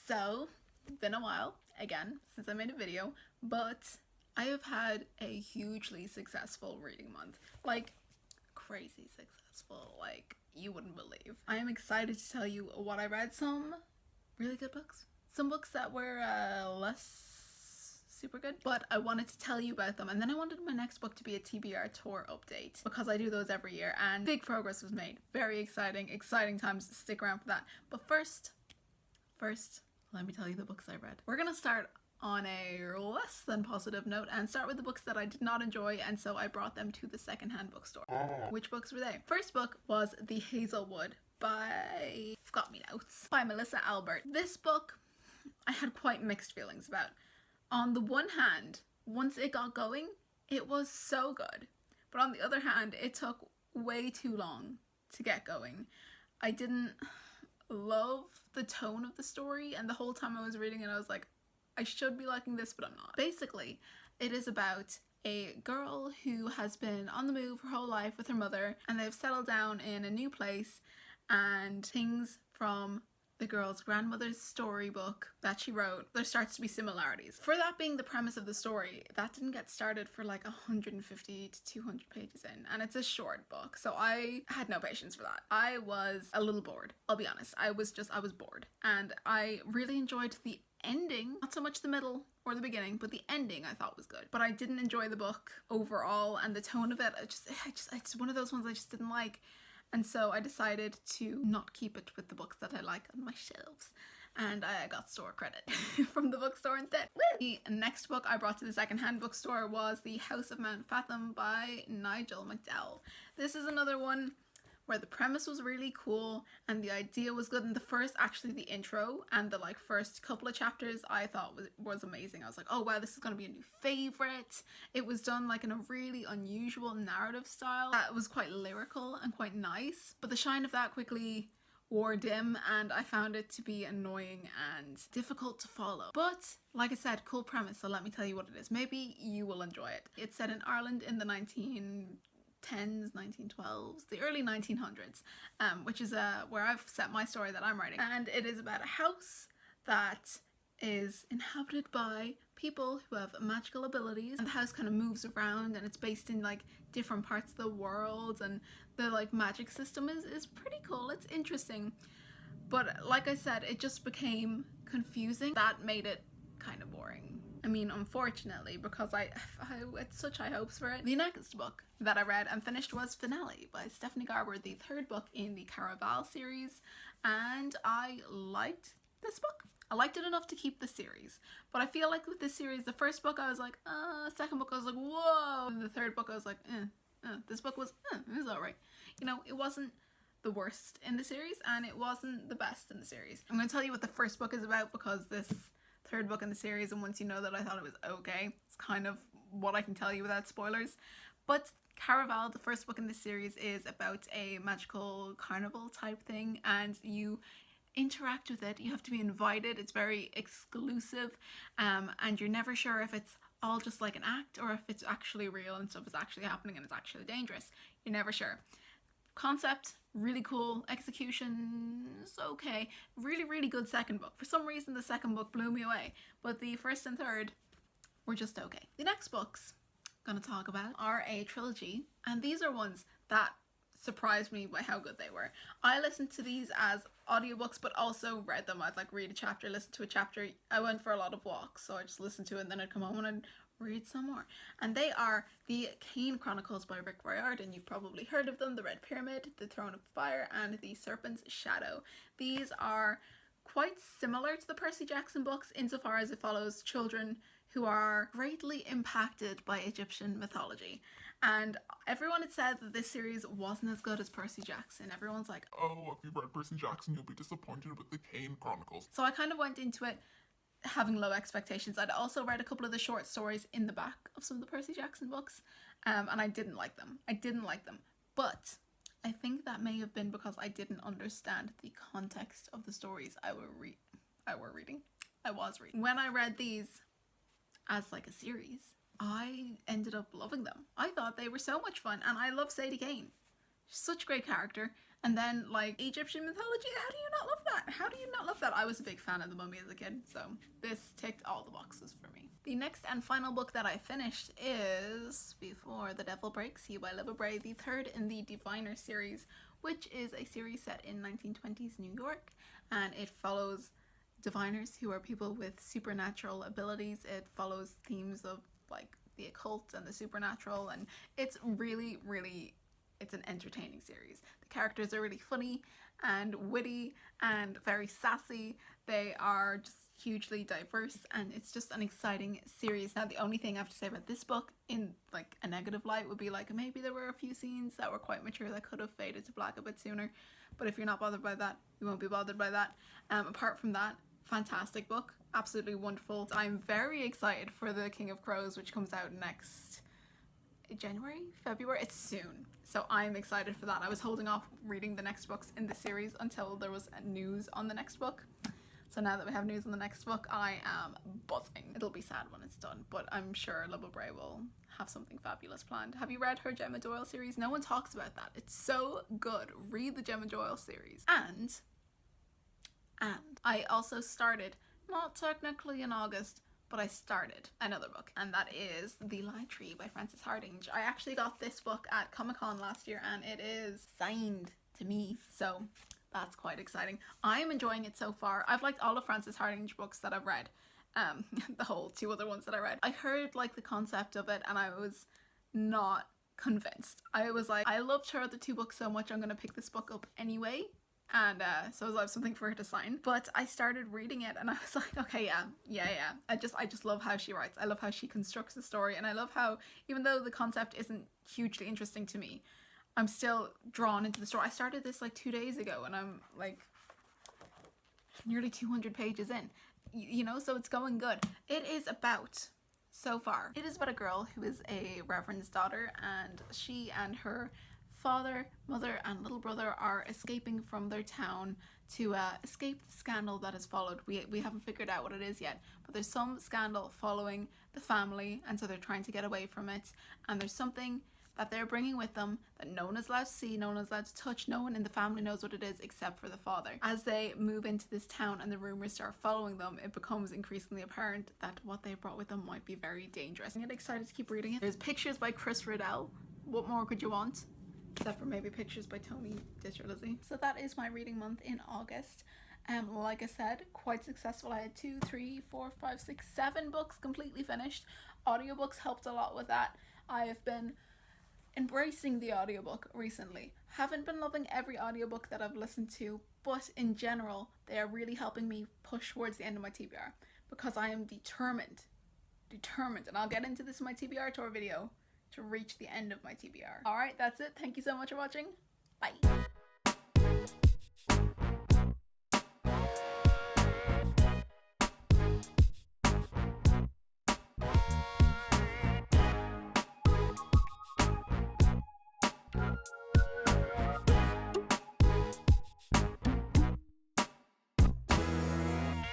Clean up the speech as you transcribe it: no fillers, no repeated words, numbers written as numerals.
So, it's been a while, again, since I made a video, but I have had a hugely successful reading month. Like, crazy successful, like, you wouldn't believe. I am excited to tell you what I read. Some really good books. Some books that were less super good, but I wanted to tell you about them. And then I wanted my next book to be a TBR tour update, because I do those every year, and big progress was made. Very exciting times. Stick around for that. But first, let me tell you the books I read. We're gonna start on a less than positive note and start with the books that I did not enjoy, and so I brought them to the secondhand bookstore. Which books were they? First book was The Hazelwood by Melissa Albert. This book I had quite mixed feelings about. On the one hand, once it got going, it was so good. But on the other hand, it took way too long to get going. I didn't love the tone of the story, and the whole time I was reading it I was like, I should be liking this, but I'm not. Basically, it is about a girl who has been on the move her whole life with her mother, and they've settled down in a new place, and things from the girl's grandmother's storybook that she wrote, there starts to be similarities. For that being the premise of the story, that didn't get started for like 150 to 200 pages in, and it's a short book, so I had no patience for that. I was a little bored, I'll be honest. I was bored, and I really enjoyed the ending, not so much the middle or the beginning, but the ending I thought was good. But I didn't enjoy the book overall, and the tone of it, it's one of those ones I just didn't like. And so I decided to not keep it with the books that I like on my shelves, and I got store credit from the bookstore instead. The next book I brought to the secondhand bookstore was The House of Mount Fathom by Nigel McDowell. This is another one where the premise was really cool and the idea was good, and the intro and the first couple of chapters I thought was amazing. I was like, oh wow, this is gonna be a new favorite. It was done in a really unusual narrative style that was quite lyrical and quite nice, but the shine of that quickly wore dim, and I found it to be annoying and difficult to follow. But like I said, cool premise, so let me tell you what it is. Maybe you will enjoy it. It's set in Ireland in the 1910s, 1912s, the early 1900s, which is where I've set my story that I'm writing. And it is about a house that is inhabited by people who have magical abilities, and the house kind of moves around, and it's based in different parts of the world, and the magic system is pretty cool. It's interesting, but like I said, it just became confusing. That made it kind of boring. I mean, unfortunately, because I had such high hopes for it. The next book that I read and finished was Finale by Stephanie Garber, the third book in the Caraval series, and I liked this book. I liked it enough to keep the series, but I feel like with this series, the first book I was like, second book I was like, whoa, and the third book I was like, this book was, it was alright. You know, it wasn't the worst in the series, and it wasn't the best in the series. I'm going to tell you what the first book is about, because this third book in the series, and once you know that I thought it was okay, it's kind of what I can tell you without spoilers. But Caraval, the first book in this series, is about a magical carnival type thing, and you interact with it. You have to be invited. It's very exclusive, and you're never sure if it's all just like an act or if it's actually real and stuff is actually happening and it's actually dangerous. You're never sure. Concept, really cool. Execution is okay. Really good second book. For some reason the second book blew me away, but the first and third were just okay. The next books I'm gonna talk about are a trilogy, and these are ones that surprised me by how good they were. I listened to these as audiobooks, but also read them. I'd read a chapter, listen to a chapter. I went for a lot of walks, so I just listened to it, and then I'd come home and I'd read some more. And they are the Kane Chronicles by Rick Riordan, and you've probably heard of them: The Red Pyramid, The Throne of Fire, and The Serpent's Shadow. These are quite similar to the Percy Jackson books insofar as it follows children who are greatly impacted by Egyptian mythology. And everyone had said that this series wasn't as good as Percy Jackson. Everyone's like, oh, if you've read Percy Jackson, you'll be disappointed with the Kane Chronicles. So I kind of went into it having low expectations. I'd also read a couple of the short stories in the back of some of the Percy Jackson books, and I didn't like them. But I think that may have been because I didn't understand the context of the stories I was reading. When I read these as a series, I ended up loving them. I thought they were so much fun, and I love Sadie Kane. She's such a great character. And then Egyptian mythology, how do you not love that? How do you not love that? I was a big fan of The Mummy as a kid, so this ticked all the boxes for me. The next and final book that I finished is Before the Devil Breaks You by Libba Bray, the third in the Diviner series, which is a series set in 1920s New York, and it follows diviners who are people with supernatural abilities. It follows themes of like the occult and the supernatural, and it's really, really, it's an entertaining series. The characters are really funny and witty and very sassy. They are just hugely diverse, and it's just an exciting series. Now, the only thing I have to say about this book in like a negative light would be like maybe there were a few scenes that were quite mature that could have faded to black a bit sooner, but if you're not bothered by that, you won't be bothered by that. Apart from that, fantastic book, absolutely wonderful. I'm very excited for The King of Crows, which comes out next January, February, it's soon. So I'm excited for that. I was holding off reading the next books in the series until there was news on the next book. So now that we have news on the next book, I am buzzing. It'll be sad when it's done, but I'm sure Libba Bray will have something fabulous planned. Have you read her Gemma Doyle series? No one talks about that. It's so good. Read the Gemma Doyle series. And I also started, not technically in August, but I started another book, and that is The Lie Tree by Frances Hardinge. I actually got this book at Comic-Con last year, and it is signed to me, so that's quite exciting. I am enjoying it so far. I've liked all of Frances Hardinge books that I've read, the whole 2 other ones that I read. I heard like the concept of it, and I was not convinced. I was like, I loved her other 2 books so much, I'm gonna pick this book up anyway. And so I have something for her to sign. But I started reading it and I was like, okay, yeah. I just love how she writes. I love how she constructs the story, and I love how, even though the concept isn't hugely interesting to me, I'm still drawn into the story. I started this like 2 days ago, and I'm like nearly 200 pages in, you know, so it's going good. It is about, so far, it is about a girl who is a reverend's daughter, and she and her father, mother, and little brother are escaping from their town to escape the scandal that has followed. We haven't figured out what it is yet, but there's some scandal following the family, and so they're trying to get away from it, and there's something that they're bringing with them that no one is allowed to see, no one is allowed to touch, no one in the family knows what it is except for the father. As they move into this town and the rumors start following them, it becomes increasingly apparent that what they brought with them might be very dangerous. I'm excited to keep reading it. There's pictures by Chris Riddell. What more could you want? Except for maybe pictures by Tony Lizzie. So that is my reading month in August. Like I said, quite successful. I had 2, 3, 4, 5, 6, 7 books completely finished. Audiobooks helped a lot with that. I have been embracing the audiobook recently. Haven't been loving every audiobook that I've listened to, but in general, they are really helping me push towards the end of my TBR, because I am determined, and I'll get into this in my TBR tour video, to reach the end of my TBR. Alright, that's it. Thank you so much for watching. Bye.